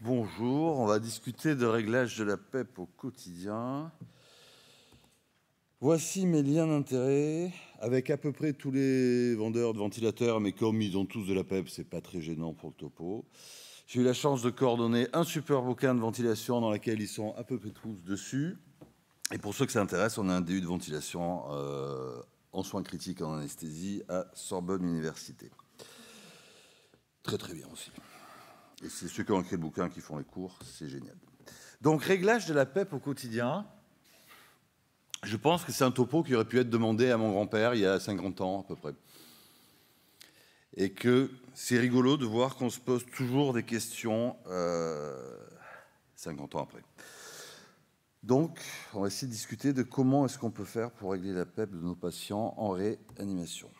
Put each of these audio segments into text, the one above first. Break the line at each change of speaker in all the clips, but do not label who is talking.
Bonjour, on va discuter de réglage de la PEP au quotidien. Voici mes liens d'intérêt avec à peu près tous les vendeurs de ventilateurs, mais comme ils ont tous de la PEP, c'est pas très gênant pour le topo. J'ai eu la chance de coordonner un super bouquin de ventilation dans lequel ils sont à peu près tous dessus. Et pour ceux que ça intéresse, on a un DU de ventilation en soins critiques en anesthésie à Sorbonne Université. Très très bien aussi. Et c'est ceux qui ont écrit le bouquin qui font les cours, c'est génial. Donc, réglage de la PEP au quotidien. Je pense que c'est un topo qui aurait pu être demandé à mon grand-père il y a 50 ans à peu près. Et que c'est rigolo de voir qu'on se pose toujours des questions 50 ans après. Donc, on va essayer de discuter de comment est-ce qu'on peut faire pour régler la PEP de nos patients en réanimation.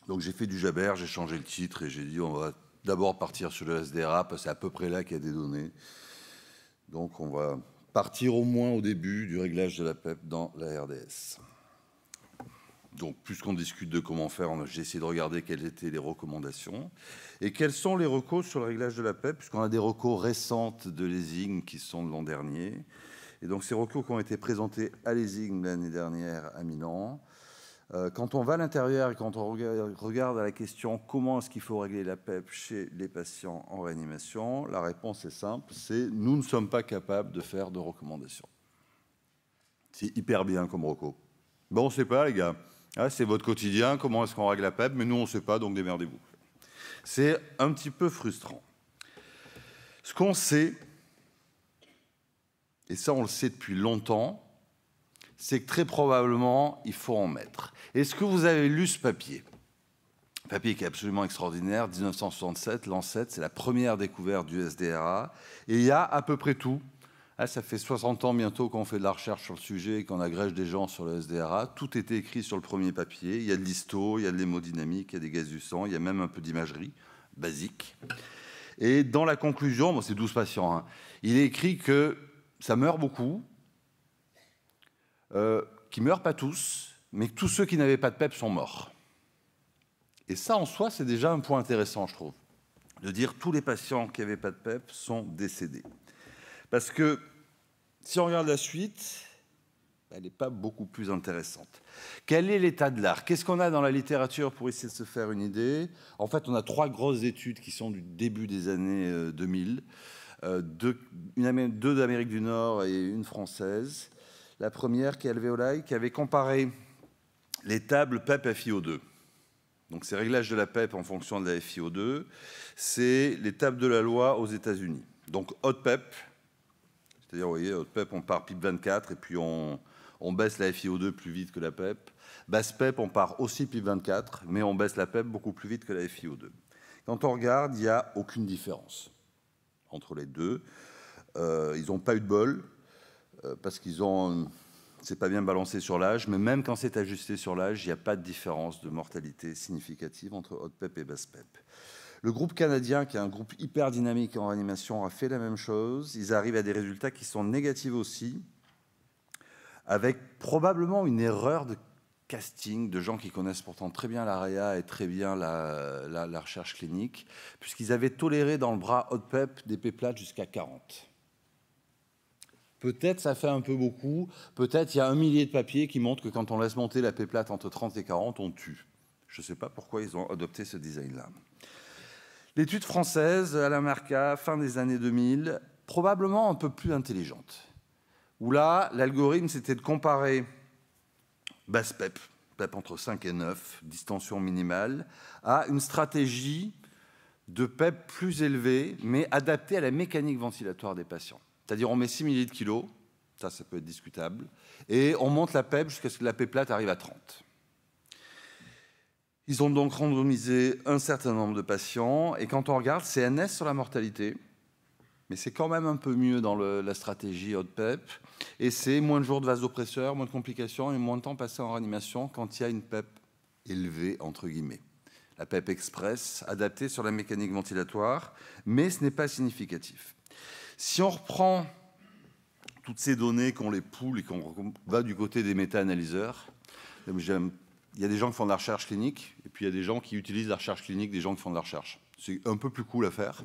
Donc, j'ai fait du jabber, j'ai changé le titre et j'ai dit on va d'abord partir sur le SDRA parce que c'est à peu près là qu'il y a des données. Donc, on va partir au moins au début du réglage de la PEP dans la RDS. Donc, puisqu'on discute de comment faire, j'ai essayé de regarder quelles étaient les recommandations et quels sont les recos sur le réglage de la PEP, puisqu'on a des recos récentes de l'ESIGM qui sont de l'an dernier. Et donc, ces recos qui ont été présentés à l'ESIGM l'année dernière à Milan. Quand on va à l'intérieur et quand on regarde à la question comment est-ce qu'il faut régler la PEP chez les patients en réanimation, la réponse est simple, c'est nous ne sommes pas capables de faire de recommandations. C'est hyper bien comme reco. Bon, on ne sait pas les gars, ah, c'est votre quotidien, comment est-ce qu'on règle la PEP, mais nous on ne sait pas, donc démerdez-vous. C'est un petit peu frustrant. Ce qu'on sait, et ça on le sait depuis longtemps, c'est que très probablement, il faut en mettre. Est-ce que vous avez lu ce papier? Papier qui est absolument extraordinaire, 1967, Lancet, c'est la première découverte du SDRA, et il y a à peu près tout. Ah, ça fait 60 ans bientôt qu'on fait de la recherche sur le sujet et qu'on agrège des gens sur le SDRA. Tout était écrit sur le premier papier. Il y a de l'histo, il y a de l'hémodynamique, il y a des gaz du sang, il y a même un peu d'imagerie basique. Et dans la conclusion, bon, c'est 12 patients, hein, il est écrit que ça meurt beaucoup, qui ne meurent pas tous, mais que tous ceux qui n'avaient pas de PEP sont morts. Et ça, en soi, c'est déjà un point intéressant, je trouve, de dire tous les patients qui n'avaient pas de PEP sont décédés. Parce que si on regarde la suite, elle n'est pas beaucoup plus intéressante. Quel est l'état de l'art? Qu'est-ce qu'on a dans la littérature pour essayer de se faire une idée? En fait, on a 3 grosses études qui sont du début des années 2000, 2 d'Amérique du Nord et une française. La première, qui est Alvéolaï, qui avait comparé les tables PEP FiO2. Donc, c'est réglage de la PEP en fonction de la FiO2. C'est les tables de la loi aux États-Unis. Donc, hot PEP, c'est-à-dire, vous voyez, hot PEP, on part PIP 24 et puis on baisse la FiO2 plus vite que la PEP. Basse PEP, on part aussi PIP 24, mais on baisse la PEP beaucoup plus vite que la FiO2. Quand on regarde, il n'y a aucune différence entre les deux. Ils n'ont pas eu de bol. Parce qu'ils ont, c'est pas bien balancé sur l'âge, mais même quand c'est ajusté sur l'âge, il n'y a pas de différence de mortalité significative entre haute PEP et basse PEP. Le groupe canadien, qui est un groupe hyper dynamique en réanimation, a fait la même chose. Ils arrivent à des résultats qui sont négatifs aussi, avec probablement une erreur de casting de gens qui connaissent pourtant très bien l'AREA et très bien la recherche clinique, puisqu'ils avaient toléré dans le bras haute PEP des P-plates jusqu'à 40. Peut-être ça fait un peu beaucoup, peut-être il y a 1 millier de papiers qui montrent que quand on laisse monter la P-plate entre 30 et 40, on tue. Je ne sais pas pourquoi ils ont adopté ce design-là. L'étude française, Alain Marca, fin des années 2000, probablement un peu plus intelligente, où là, l'algorithme, c'était de comparer basse PEP, PEP entre 5 et 9, distension minimale, à une stratégie de PEP plus élevée, mais adaptée à la mécanique ventilatoire des patients. C'est-à-dire on met 6 millilitres kilo, ça peut être discutable, et on monte la PEP jusqu'à ce que la P-plate arrive à 30. Ils ont donc randomisé un certain nombre de patients, et quand on regarde, c'est NS sur la mortalité, mais c'est quand même un peu mieux dans la stratégie haute PEP, et c'est moins de jours de vasopresseur, moins de complications, et moins de temps passé en réanimation quand il y a une PEP élevée, entre guillemets. La PEP express, adaptée sur la mécanique ventilatoire, mais ce n'est pas significatif. Si on reprend toutes ces données qu'on les poule et qu'on va du côté des méta-analyseurs, il y a des gens qui font de la recherche clinique, et puis il y a des gens qui utilisent la recherche clinique, des gens qui font de la recherche. C'est un peu plus cool à faire.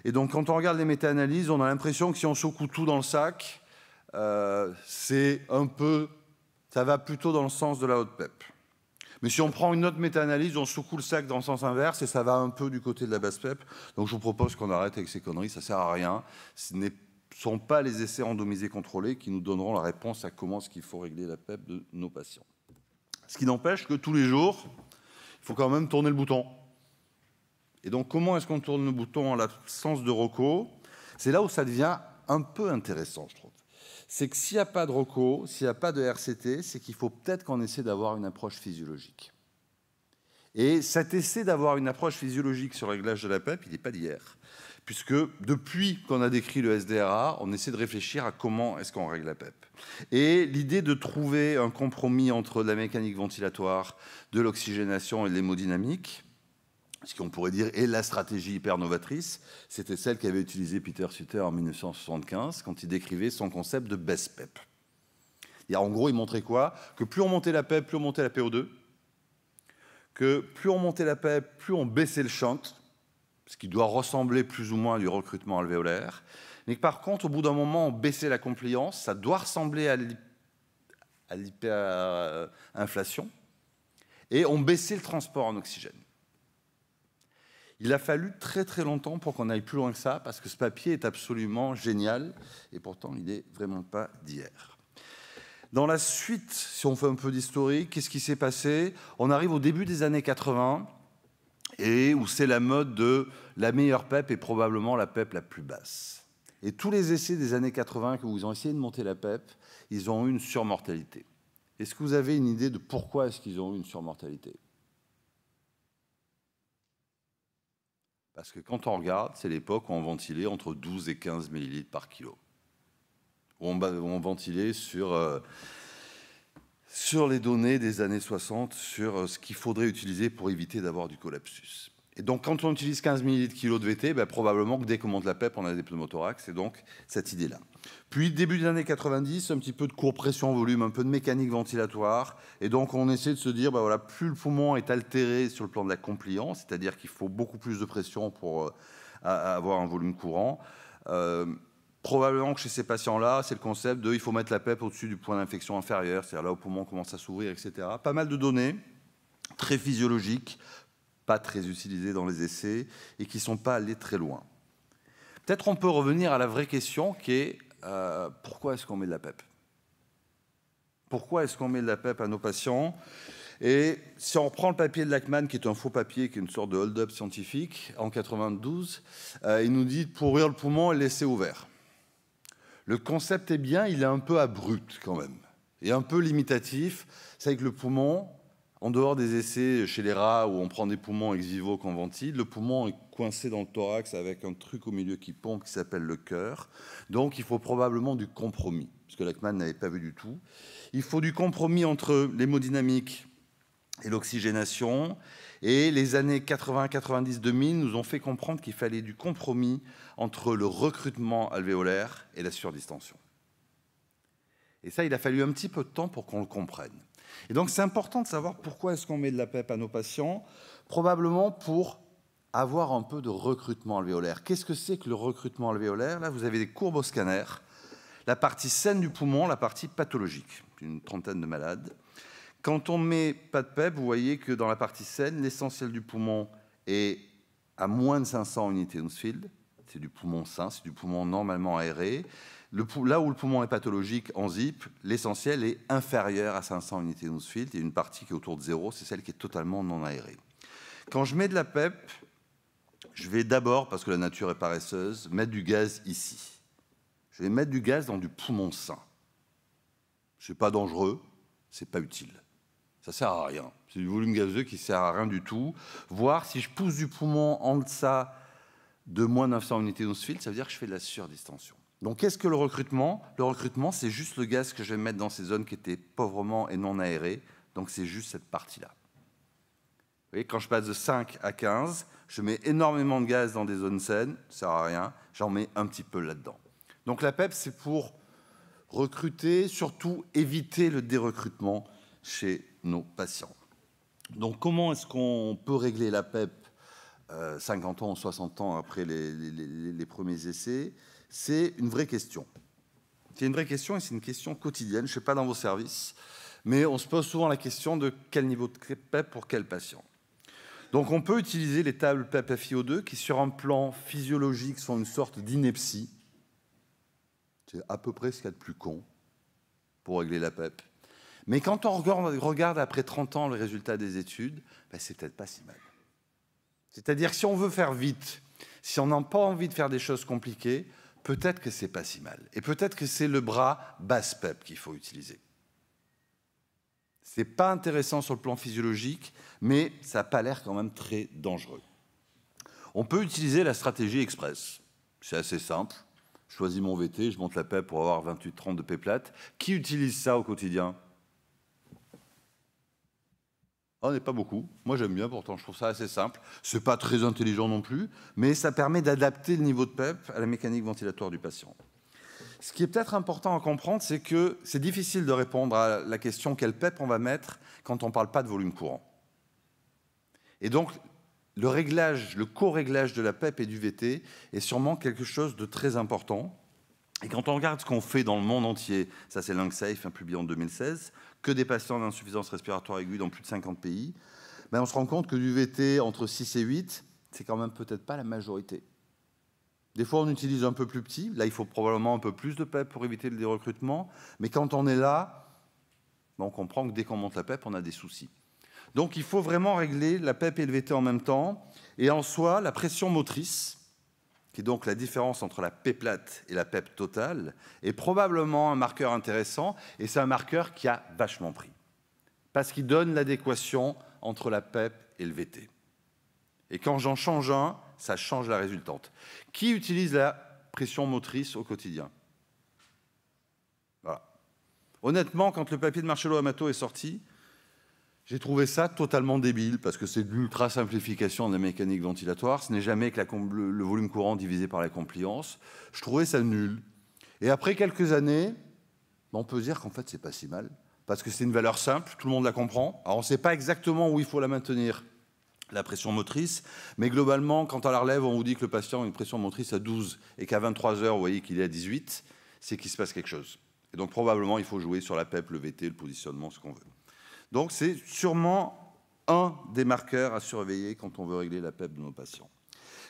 Et donc, quand on regarde les méta-analyses, on a l'impression que si on secoue tout dans le sac, c'est un peu, ça va plutôt dans le sens de la haute PEP. Mais si on prend une autre méta-analyse, on secoue le sac dans le sens inverse et ça va un peu du côté de la basse PEP. Donc je vous propose qu'on arrête avec ces conneries, ça ne sert à rien. Ce ne sont pas les essais randomisés contrôlés qui nous donneront la réponse à comment est-ce qu'il faut régler la PEP de nos patients. Ce qui n'empêche que tous les jours, il faut quand même tourner le bouton. Et donc comment est-ce qu'on tourne le bouton en l'absence de ROCO? C'est là où ça devient un peu intéressant, je trouve. C'est que s'il n'y a pas de ROCO, s'il n'y a pas de RCT, c'est qu'il faut peut-être qu'on essaie d'avoir une approche physiologique. Et cet essai d'avoir une approche physiologique sur le réglage de la PEP, il n'est pas d'hier. Puisque depuis qu'on a décrit le SDRA, on essaie de réfléchir à comment est-ce qu'on règle la PEP. Et l'idée de trouver un compromis entre la mécanique ventilatoire, de l'oxygénation et de l'hémodynamique, ce qu'on pourrait dire est la stratégie hyper novatrice, c'était celle qu'avait utilisée Peter Suter en 1975 quand il décrivait son concept de best PEP. Et en gros, il montrait quoi? Que plus on montait la PEP, plus on montait la PO2, que plus on montait la PEP, plus on baissait le shunt, ce qui doit ressembler plus ou moins à du recrutement alvéolaire, mais que par contre, au bout d'un moment, on baissait la compliance, ça doit ressembler à l'hyperinflation, et on baissait le transport en oxygène. Il a fallu très très longtemps pour qu'on aille plus loin que ça, parce que ce papier est absolument génial, et pourtant il n'est vraiment pas d'hier. Dans la suite, si on fait un peu d'historique, qu'est-ce qui s'est passé? On arrive au début des années 80, et où c'est la mode de la meilleure PEP est probablement la PEP la plus basse. Et tous les essais des années 80 où ils ont essayé de monter la PEP, ils ont eu une surmortalité. Est-ce que vous avez une idée de pourquoi est-ce qu'ils ont eu une surmortalité? Parce que quand on regarde, c'est l'époque où on ventilait entre 12 et 15 millilitres par kilo. On ventilait sur les données des années 60, sur ce qu'il faudrait utiliser pour éviter d'avoir du collapsus. Et donc, quand on utilise 15 millilitres kilo de VT, probablement que dès qu'on monte la PEP, on a des pneumothorax, c'est donc cette idée-là. Puis, début des années 90, un petit peu de courbe pression-volume, un peu de mécanique ventilatoire, et donc on essaie de se dire, voilà, plus le poumon est altéré sur le plan de la compliance, c'est-à-dire qu'il faut beaucoup plus de pression pour avoir un volume courant, probablement que chez ces patients-là, c'est le concept de il faut mettre la PEP au-dessus du point d'infection inférieur, c'est-à-dire là où le poumon commence à s'ouvrir, etc. Pas mal de données, très physiologiques, pas très utilisées dans les essais et qui ne sont pas allées très loin. Peut-être on peut revenir à la vraie question qui est pourquoi est-ce qu'on met de la PEP? Pourquoi est-ce qu'on met de la PEP à nos patients? Et si on reprend le papier de Lachman, qui est un faux papier, qui est une sorte de hold-up scientifique, en 92, il nous dit de pourrir le poumon et le laisser ouvert. Le concept est bien, il est un peu abrupt quand même, et un peu limitatif. C'est que le poumon, en dehors des essais chez les rats où on prend des poumons ex vivo qu'on ventile, le poumon est coincé dans le thorax avec un truc au milieu qui pompe qui s'appelle le cœur. Donc il faut probablement du compromis, ce que Lachman n'avait pas vu du tout. Il faut du compromis entre l'hémodynamique et l'oxygénation. Et les années 80, 90, 2000 nous ont fait comprendre qu'il fallait du compromis entre le recrutement alvéolaire et la surdistension. Et ça, il a fallu un petit peu de temps pour qu'on le comprenne. Et donc, c'est important de savoir pourquoi est-ce qu'on met de la PEP à nos patients, probablement pour avoir un peu de recrutement alvéolaire. Qu'est-ce que c'est que le recrutement alvéolaire? Là, vous avez des courbes au scanner, la partie saine du poumon, la partie pathologique, une trentaine de malades. Quand on ne met pas de PEP, vous voyez que dans la partie saine, l'essentiel du poumon est à moins de 500 unités Hounsfield. C'est du poumon sain, c'est du poumon normalement aéré. Là où le poumon est pathologique en ZIP, l'essentiel est inférieur à 500 unités Hounsfield. Il y a une partie qui est autour de 0, c'est celle qui est totalement non aérée. Quand je mets de la PEP, je vais d'abord, parce que la nature est paresseuse, mettre du gaz ici. Je vais mettre du gaz dans du poumon sain. Ce n'est pas dangereux, ce n'est pas utile. Ça ne sert à rien. C'est du volume gazeux qui ne sert à rien du tout. Voir si je pousse du poumon en deçà de moins 900 unités Hounsfield, ça veut dire que je fais de la surdistension. Donc, qu'est-ce que le recrutement? Le recrutement, c'est juste le gaz que je vais mettre dans ces zones qui étaient pauvrement et non aérées. Donc, c'est juste cette partie-là. Vous voyez, quand je passe de 5 à 15, je mets énormément de gaz dans des zones saines, ça ne sert à rien, j'en mets un petit peu là-dedans. Donc, la PEP, c'est pour recruter, surtout éviter le dérecrutement chez nos patients. Donc, comment est-ce qu'on peut régler la PEP 50 ans ou 60 ans après les premiers essais, c'est une vraie question. C'est une vraie question et c'est une question quotidienne. Je ne sais pas dans vos services, mais on se pose souvent la question de quel niveau de PEP pour quel patient. Donc on peut utiliser les tables PEP-FiO2 qui, sur un plan physiologique, sont une sorte d'ineptie. C'est à peu près ce qu'il y a de plus con pour régler la PEP. Mais quand on regarde après 30 ans le résultat des études, ben c'est peut-être pas si mal. C'est-à-dire que si on veut faire vite, si on n'a pas envie de faire des choses compliquées, peut-être que c'est pas si mal. Et peut-être que c'est le bras basse PEP qu'il faut utiliser. C'est pas intéressant sur le plan physiologique, mais ça n'a pas l'air quand même très dangereux. On peut utiliser la stratégie express. C'est assez simple. Je choisis mon VT, je monte la PEP pour avoir 28-30 de P plate. Qui utilise ça au quotidien? On n'est pas beaucoup. Moi, j'aime bien, pourtant, je trouve ça assez simple. C'est pas très intelligent non plus, mais ça permet d'adapter le niveau de PEP à la mécanique ventilatoire du patient. Ce qui est peut-être important à comprendre, c'est que c'est difficile de répondre à la question quel PEP on va mettre quand on ne parle pas de volume courant. Et donc, le réglage, le co-réglage de la PEP et du VT est sûrement quelque chose de très important. Et quand on regarde ce qu'on fait dans le monde entier, ça c'est LungSafe, publié en 2016, que des patients d'insuffisance respiratoire aiguë dans plus de 50 pays, ben on se rend compte que du VT entre 6 et 8, c'est quand même peut-être pas la majorité. Des fois, on utilise un peu plus petit. Là, il faut probablement un peu plus de PEP pour éviter le dérecrutement. Mais quand on est là, ben on comprend que dès qu'on monte la PEP, on a des soucis. Donc, il faut vraiment régler la PEP et le VT en même temps. Et en soi, la pression motrice, qui est donc la différence entre la P plate et la PEP totale, est probablement un marqueur intéressant. Et c'est un marqueur qui a vachement pris. Parce qu'il donne l'adéquation entre la PEP et le VT. Et quand j'en change un, ça change la résultante. Qui utilise la pression motrice au quotidien? Voilà. Honnêtement, quand le papier de Marcello Amato est sorti, j'ai trouvé ça totalement débile, parce que c'est de l'ultra-simplification de la mécanique ventilatoire. Ce n'est jamais que le volume courant divisé par la compliance. Je trouvais ça nul. Et après quelques années, on peut se dire qu'en fait, c'est pas si mal, parce que c'est une valeur simple, tout le monde la comprend. Alors, on ne sait pas exactement où il faut la maintenir, la pression motrice, mais globalement, quand à la relève, on vous dit que le patient a une pression motrice à 12 et qu'à 23 heures, vous voyez qu'il est à 18, c'est qu'il se passe quelque chose. Et donc, probablement, il faut jouer sur la PEP, le VT, le positionnement, ce qu'on veut. Donc, c'est sûrement un des marqueurs à surveiller quand on veut régler la PEP de nos patients.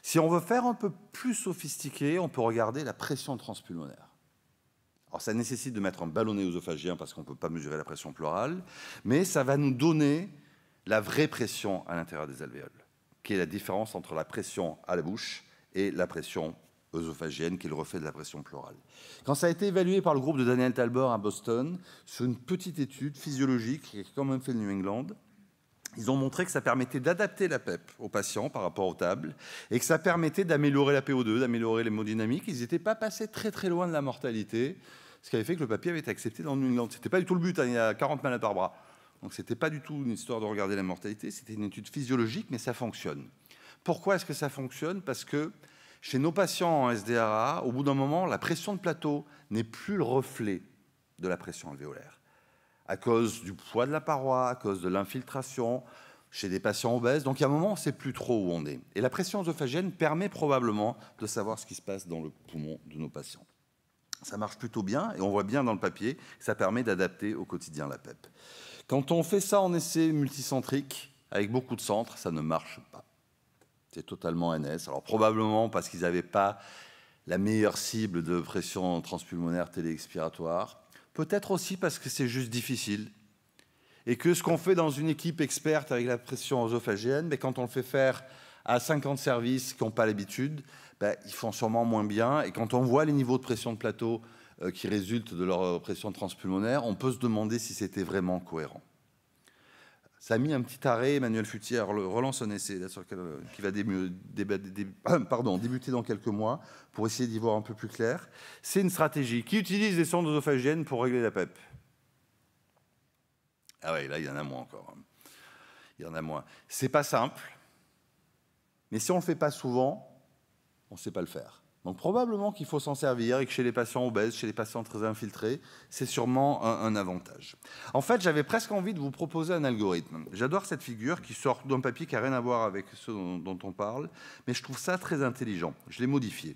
Si on veut faire un peu plus sophistiqué, on peut regarder la pression transpulmonaire. Alors, ça nécessite de mettre un ballonnet œsophagien parce qu'on ne peut pas mesurer la pression pleurale, mais ça va nous donner la vraie pression à l'intérieur des alvéoles, qui est la différence entre la pression à la bouche et la pression œsophagienne, qui est le reflet de la pression pleurale. Quand ça a été évalué par le groupe de Daniel Talbot à Boston, sur une petite étude physiologique qui a quand même fait le New England, ils ont montré que ça permettait d'adapter la PEP aux patients par rapport aux tables et que ça permettait d'améliorer la PO2, d'améliorer l'hémodynamique. Ils n'étaient pas passés très très loin de la mortalité, ce qui avait fait que le papier avait été accepté dans le New England. Ce n'était pas du tout le but, hein, il y a 40 malades par bras. Donc ce n'était pas du tout une histoire de regarder la mortalité, c'était une étude physiologique, mais ça fonctionne. Pourquoi est-ce que ça fonctionne? Parce que chez nos patients en SDRA, au bout d'un moment, la pression de plateau n'est plus le reflet de la pression alvéolaire. À cause du poids de la paroi, à cause de l'infiltration, chez des patients obèses. Donc, il y a un moment, on ne sait plus trop où on est. Et la pression œsophagienne permet probablement de savoir ce qui se passe dans le poumon de nos patients. Ça marche plutôt bien, et on voit bien dans le papier que ça permet d'adapter au quotidien la PEP. Quand on fait ça en essai multicentrique, avec beaucoup de centres, ça ne marche pas. C'est totalement NS. Alors probablement parce qu'ils n'avaient pas la meilleure cible de pression transpulmonaire téléexpiratoire. Peut-être aussi parce que c'est juste difficile. Et que ce qu'on fait dans une équipe experte avec la pression œsophagienne, mais quand on le fait faire à 50 services qui n'ont pas l'habitude, ils font sûrement moins bien. Et quand on voit les niveaux de pression de plateau qui résultent de leur pression transpulmonaire, on peut se demander si c'était vraiment cohérent. Ça a mis un petit arrêt. Emmanuel Futtier relance un essai là, qui va débuter dans quelques mois pour essayer d'y voir un peu plus clair. C'est une stratégie qui utilise les sondes œsophagiennes pour régler la PEP. Ah oui, là, il y en a moins encore. Il y en a moins. C'est pas simple, mais si on ne le fait pas souvent, on ne sait pas le faire. Donc probablement qu'il faut s'en servir et que chez les patients obèses, chez les patients très infiltrés, c'est sûrement un avantage. En fait, j'avais presque envie de vous proposer un algorithme. J'adore cette figure qui sort d'un papier qui n'a rien à voir avec ce dont on parle, mais je trouve ça très intelligent. Je l'ai modifié.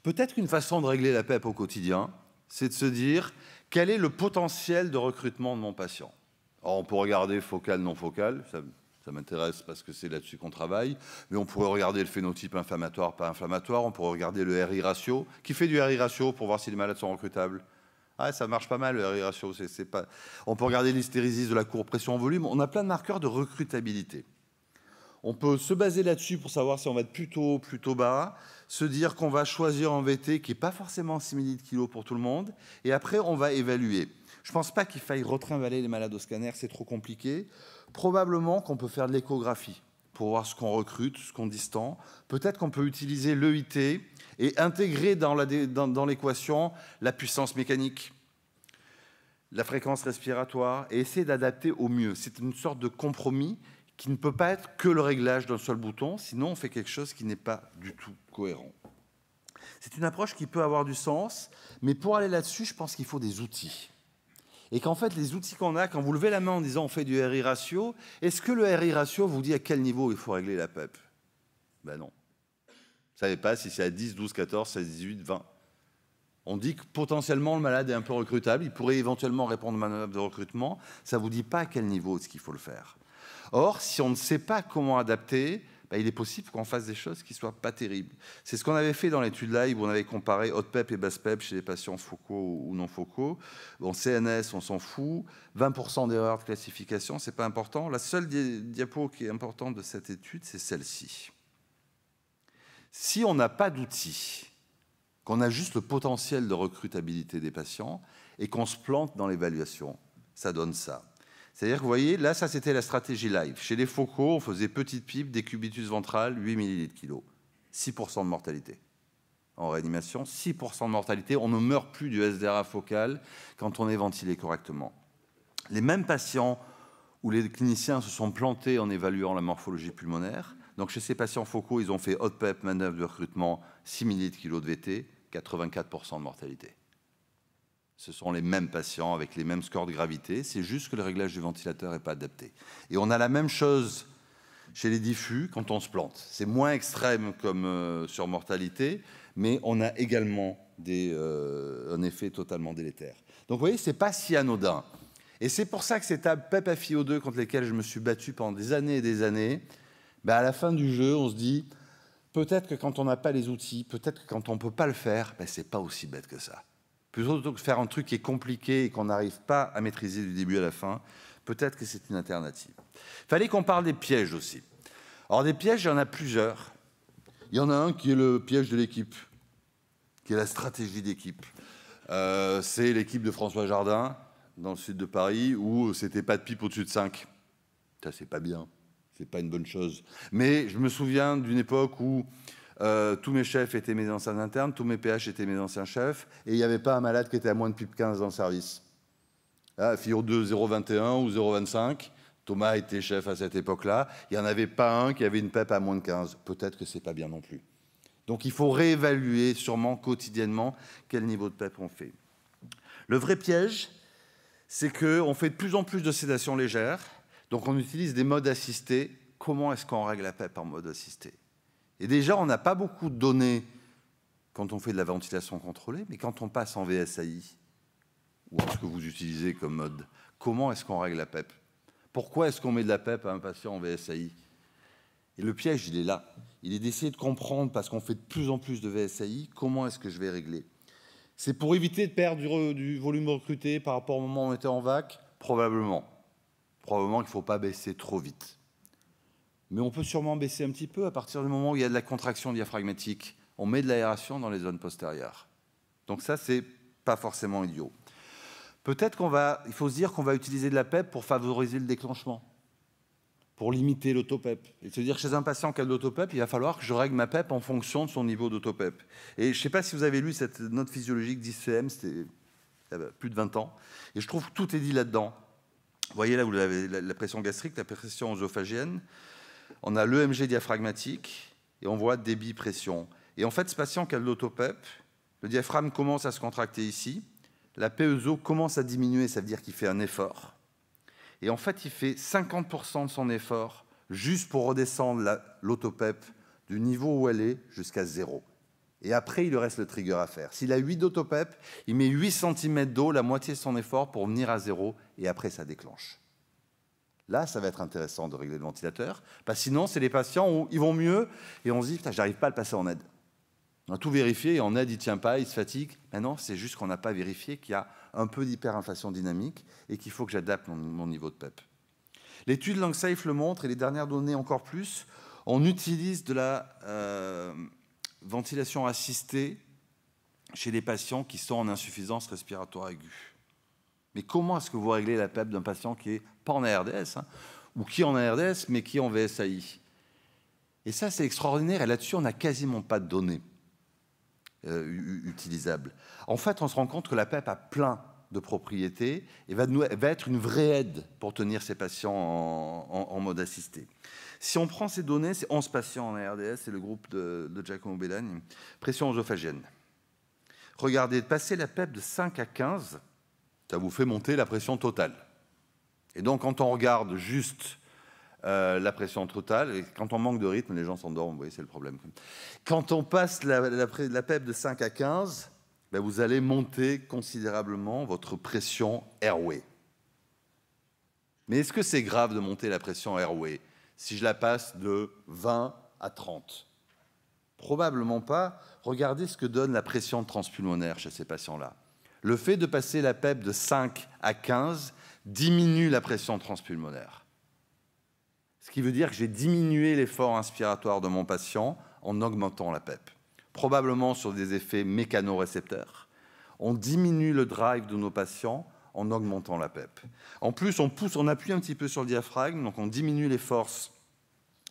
Peut-être qu'une façon de régler la PEP au quotidien, c'est de se dire quel est le potentiel de recrutement de mon patient. Alors on peut regarder focal, non focal, ça m'intéresse parce que c'est là-dessus qu'on travaille, mais on pourrait regarder le phénotype inflammatoire, pas inflammatoire, on pourrait regarder le RI ratio. Qui fait du RI ratio pour voir si les malades sont recrutables? Ah, ça marche pas mal le RI ratio. Pas... On peut regarder l'hystérésis de la courbe pression-volume. On a plein de marqueurs de recrutabilité. On peut se baser là-dessus pour savoir si on va être plutôt haut, plutôt bas, se dire qu'on va choisir un VT qui n'est pas forcément 6 ml/kg pour tout le monde, et après on va évaluer. Je ne pense pas qu'il faille retrimballer les malades au scanner, c'est trop compliqué. Probablement qu'on peut faire de l'échographie pour voir ce qu'on recrute, ce qu'on distend. Peut-être qu'on peut utiliser l'EIT et intégrer dans l'équation la puissance mécanique, la fréquence respiratoire, et essayer d'adapter au mieux. C'est une sorte de compromis qui ne peut pas être que le réglage d'un seul bouton, sinon on fait quelque chose qui n'est pas du tout cohérent. C'est une approche qui peut avoir du sens, mais pour aller là-dessus, je pense qu'il faut des outils. Et qu'en fait, les outils qu'on a, quand vous levez la main en disant on fait du RI ratio, est-ce que le RI ratio vous dit à quel niveau il faut régler la PEP? Ben non. Vous ne savez pas si c'est à 10, 12, 14, 16, 18, 20. On dit que potentiellement le malade est un peu recrutable, il pourrait éventuellement répondre aux manœuvres de recrutement, ça ne vous dit pas à quel niveau est-ce qu'il faut le faire. Or, si on ne sait pas comment adapter, ben, il est possible qu'on fasse des choses qui ne soient pas terribles. C'est ce qu'on avait fait dans l'étude live où on avait comparé haute PEP et basse PEP chez les patients focaux ou non focaux. Bon, CNS, on s'en fout. 20% d'erreurs de classification, ce n'est pas important. La seule diapo qui est importante de cette étude, c'est celle-ci. Si on n'a pas d'outils, qu'on a juste le potentiel de recrutabilité des patients et qu'on se plante dans l'évaluation, ça donne ça. C'est-à-dire que vous voyez, là, ça c'était la stratégie live. Chez les focaux, on faisait petite pipe, décubitus ventral, 8 ml/kg. 6% de mortalité. En réanimation, 6% de mortalité. On ne meurt plus du SDRA focal quand on est ventilé correctement. Les mêmes patients où les cliniciens se sont plantés en évaluant la morphologie pulmonaire. Donc chez ces patients focaux, ils ont fait haute PEP, manœuvre de recrutement, 6 ml/kg de VT, 84% de mortalité. Ce sont les mêmes patients avec les mêmes scores de gravité, c'est juste que le réglage du ventilateur n'est pas adapté. Et on a la même chose chez les diffus quand on se plante. C'est moins extrême comme sur mortalité, mais on a également un effet totalement délétère. Donc vous voyez, ce n'est pas si anodin. Et c'est pour ça que ces tables PEP FiO2 contre lesquelles je me suis battu pendant des années et des années, ben à la fin du jeu, on se dit, peut-être que quand on n'a pas les outils, peut-être que quand on ne peut pas le faire, ben ce n'est pas aussi bête que ça. Plutôt que de faire un truc qui est compliqué et qu'on n'arrive pas à maîtriser du début à la fin, peut-être que c'est une alternative. Il fallait qu'on parle des pièges aussi. Alors des pièges, il y en a plusieurs. Il y en a un qui est le piège de l'équipe, qui est la stratégie d'équipe. C'est l'équipe de François Jardin, dans le sud de Paris, où c'était pas de pipe au-dessus de 5. Ça, c'est pas bien. C'est pas une bonne chose. Mais je me souviens d'une époque où tous mes chefs étaient mes anciens internes, tous mes PH étaient mes anciens chefs, et il n'y avait pas un malade qui était à moins de pipe 15 dans le service. FiO2 0,21 ou 0,25, Thomas était chef à cette époque-là, il n'y en avait pas un qui avait une PEP à moins de 15. Peut-être que ce n'est pas bien non plus. Donc il faut réévaluer sûrement quotidiennement quel niveau de PEP on fait. Le vrai piège, c'est qu'on fait de plus en plus de sédation légère, donc on utilise des modes assistés. Comment est-ce qu'on règle la PEP en mode assisté? Et déjà, on n'a pas beaucoup de données quand on fait de la ventilation contrôlée, mais quand on passe en VSAI, ou ce que vous utilisez comme mode, comment est-ce qu'on règle la PEP? Pourquoi est-ce qu'on met de la PEP à un patient en VSAI? Et le piège, il est là. Il est d'essayer de comprendre, parce qu'on fait de plus en plus de VSAI, comment est-ce que je vais régler? C'est pour éviter de perdre du volume recruté par rapport au moment où on était en VAC? Probablement. Probablement qu'il ne faut pas baisser trop vite. Mais on peut sûrement baisser un petit peu à partir du moment où il y a de la contraction diaphragmatique. On met de l'aération dans les zones postérieures. Donc ça, c'est pas forcément idiot. Peut-être il faut se dire qu'on va utiliser de la PEP pour favoriser le déclenchement, pour limiter l'autopep. Et se dire, chez un patient qui a de l'autopep, il va falloir que je règle ma PEP en fonction de son niveau d'autopep. Et je ne sais pas si vous avez lu cette note physiologique d'ICM, c'était il y a plus de 20 ans, et je trouve que tout est dit là-dedans. Vous voyez là, vous avez la pression gastrique, la pression œsophagienne, on a l'EMG diaphragmatique et on voit débit, pression. Et en fait, ce patient qui a de l'autopep, le diaphragme commence à se contracter ici, la PESO commence à diminuer, ça veut dire qu'il fait un effort. Et en fait, il fait 50% de son effort juste pour redescendre l'autopep du niveau où elle est jusqu'à 0. Et après, il lui reste le trigger à faire. S'il a 8 d'autopep, il met 8 cm d'eau, la moitié de son effort, pour venir à 0, et après, ça déclenche. Là, ça va être intéressant de régler le ventilateur, parce que sinon, c'est les patients où ils vont mieux, et on se dit, j'arrive pas à le passer en aide. On a tout vérifié, et en aide, il ne tient pas, il se fatigue. Maintenant, c'est juste qu'on n'a pas vérifié qu'il y a un peu d'hyperinflation dynamique, et qu'il faut que j'adapte mon niveau de PEP. L'étude LongSafe le montre, et les dernières données encore plus, on utilise de la ventilation assistée chez les patients qui sont en insuffisance respiratoire aiguë. Mais comment est-ce que vous réglez la PEP d'un patient qui n'est pas en ARDS, ou qui est en ARDS, mais qui est en VSAI? Et ça, c'est extraordinaire, et là-dessus, on n'a quasiment pas de données utilisables. En fait, on se rend compte que la PEP a plein de propriétés et va être une vraie aide pour tenir ces patients en mode assisté. Si on prend ces données, c'est 11 patients en ARDS, c'est le groupe de Giacomo Bellani, pression œsophagienne. Regardez, passer la PEP de 5 à 15, ça vous fait monter la pression totale. Et donc, quand on regarde juste la pression totale, et quand on manque de rythme, les gens s'endorment, vous voyez, c'est le problème. Quand on passe la PEP de 5 à 15, ben vous allez monter considérablement votre pression airway. Mais est-ce que c'est grave de monter la pression airway si je la passe de 20 à 30? Probablement pas. Regardez ce que donne la pression transpulmonaire chez ces patients-là. Le fait de passer la PEP de 5 à 15 diminue la pression transpulmonaire. Ce qui veut dire que j'ai diminué l'effort inspiratoire de mon patient en augmentant la PEP. Probablement sur des effets mécanorécepteurs. On diminue le drive de nos patients en augmentant la PEP. En plus, on appuie un petit peu sur le diaphragme, donc on diminue les forces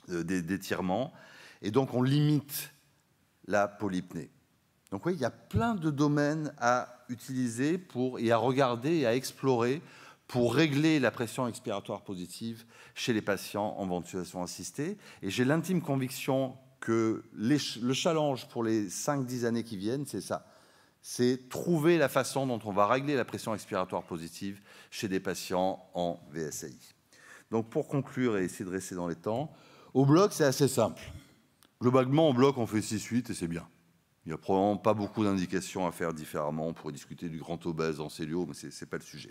d'étirement, et donc on limite la polypnée. Donc oui, il y a plein de domaines à utiliser et à regarder et à explorer pour régler la pression expiratoire positive chez les patients en ventilation assistée. Et j'ai l'intime conviction que le challenge pour les 5-10 années qui viennent, c'est ça. C'est trouver la façon dont on va régler la pression expiratoire positive chez des patients en VSAI. Donc pour conclure et essayer de rester dans les temps, au bloc, c'est assez simple. Globalement, au bloc, on fait 6-8 et c'est bien. Il n'y a probablement pas beaucoup d'indications à faire différemment. On pourrait discuter du grand obèse en cellulose, mais ce n'est pas le sujet.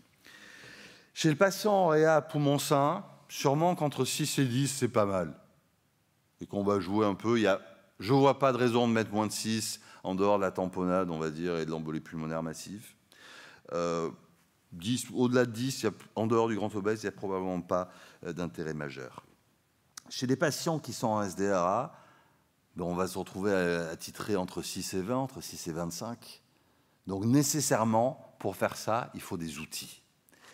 Chez le patient en réa poumon sain, sûrement qu'entre 6 et 10, c'est pas mal. Et qu'on va jouer un peu. Je ne vois pas de raison de mettre moins de 6 en dehors de la tamponnade, on va dire, et de l'embolie pulmonaire massive. Au-delà de 10, en dehors du grand obèse, il n'y a probablement pas d'intérêt majeur. Chez les patients qui sont en SDRA, on va se retrouver à titrer entre 6 et 20, entre 6 et 25. Donc nécessairement, pour faire ça, il faut des outils.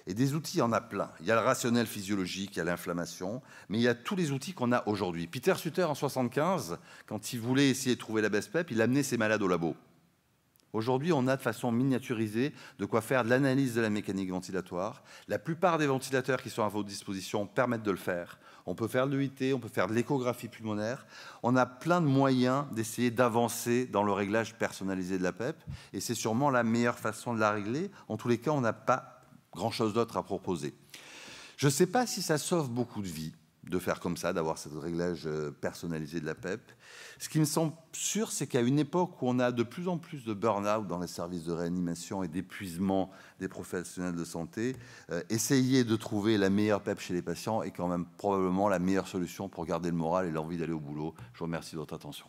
Et des outils, il y en a plein. Il y a le rationnel physiologique, il y a l'inflammation, mais il y a tous les outils qu'on a aujourd'hui. Peter Sutter, en 1975, quand il voulait essayer de trouver la best PEP, il amenait ses malades au labo. Aujourd'hui, on a de façon miniaturisée de quoi faire de l'analyse de la mécanique ventilatoire. La plupart des ventilateurs qui sont à votre disposition permettent de le faire. On peut faire de l'EIT, on peut faire de l'échographie pulmonaire. On a plein de moyens d'essayer d'avancer dans le réglage personnalisé de la PEP, et c'est sûrement la meilleure façon de la régler. En tous les cas, on n'a pas grand-chose d'autre à proposer. Je ne sais pas si ça sauve beaucoup de vies de faire comme ça, d'avoir ce réglage personnalisé de la PEP. Ce qui me semble sûr, c'est qu'à une époque où on a de plus en plus de burn-out dans les services de réanimation et d'épuisement des professionnels de santé, essayer de trouver la meilleure PEP chez les patients est quand même probablement la meilleure solution pour garder le moral et l'envie d'aller au boulot. Je vous remercie de votre attention.